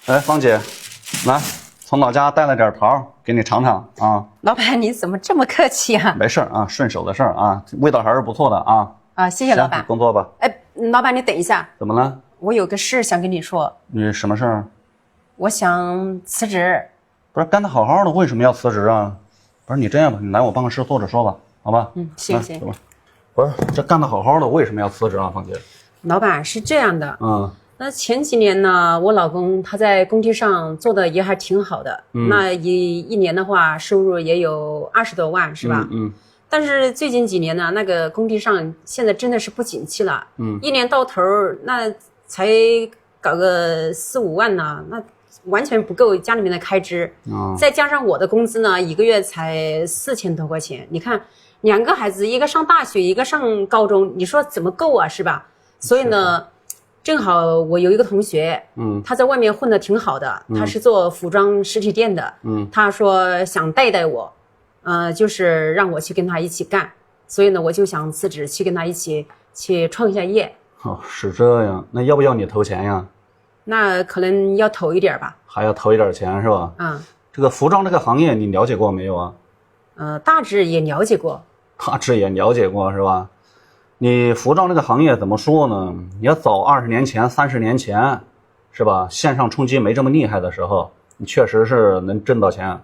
哎，芳姐，来，从老家带了点桃给你尝尝啊。老板，你怎么这么客气啊？没事啊，顺手的事儿啊，味道还是不错的啊。啊，谢谢老板。工作吧。哎，老板，你等一下。怎么了？我有个事想跟你说。你什么事儿？我想辞职。不是干得好好的，为什么要辞职啊？不是你这样吧，你来我办公室坐着说吧，好吧？行行。走吧。不是这干得好好的，为什么要辞职啊，芳姐？老板是这样的。那前几年呢，我老公他在工地上做的也还挺好的，那一年的话收入也有20多万，是吧？但是最近几年呢，那个工地上现在真的是不景气了，一年到头那才搞个4、5万呢，那完全不够家里面的开支，再加上我的工资呢，一个月才4000多块钱，你看2个孩子，一个上大学，一个上高中，你说怎么够啊，是吧？所以呢。正好我有一个同学，他在外面混得挺好的，他是做服装实体店的，他说想带我，就是让我去跟他一起干，所以呢，我就想辞职去跟他一起去创一下业。哦，是这样，那要不要你投钱呀？那可能要投一点吧。还要投一点钱是吧？这个服装这个行业你了解过没有啊？大致也了解过。大致也了解过是吧？你服装这个行业怎么说呢？你要早20年前、30年前，是吧？线上冲击没这么厉害的时候，你确实是能挣到钱。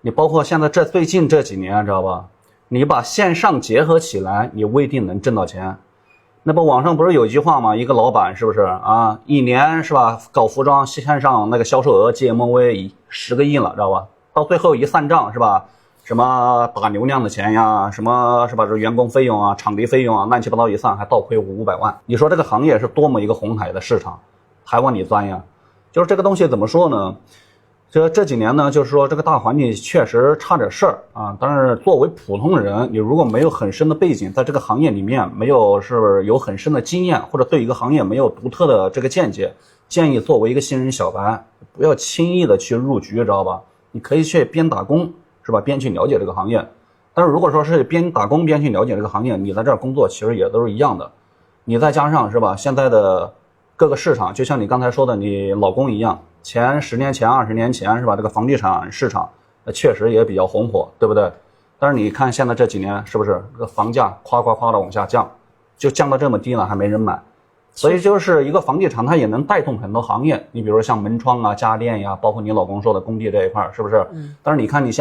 你包括现在最近这几年，知道吧？你把线上结合起来，你未必能挣到钱。那不网上不是有一句话吗？一个老板是不是啊？一年是吧？搞服装线上那个销售额借梦为10个亿了，知道吧？到最后一算账是吧？什么打流量的钱呀，什么是吧？这员工费用啊、场地费用啊，乱七八糟一算，还倒亏500万。你说这个行业是多么一个红海的市场，还往里钻呀？就是这个东西怎么说呢？这几年呢，就是说这个大环境确实差点事儿啊。但是作为普通人，你如果没有很深的背景，在这个行业里面没有有很深的经验，或者对一个行业没有独特的这个见解，建议作为一个新人小白，不要轻易的去入局，知道吧？你可以去边打工。是吧？边去了解这个行业，但是如果说是边打工边去了解这个行业，你在这儿工作其实也都是一样的。你再加上是吧？现在的各个市场，就像你刚才说的，你老公一样，前10年前、20年前是吧？这个房地产市场确实也比较红火，对不对？但是你看现在这几年是不是这个房价夸的往下降，就降到这么低了，还没人买。所以就是一个房地产，它也能带动很多行业。你比如说像门窗啊、家电呀，包括你老公说的工地这一块，是不是？但是你看你现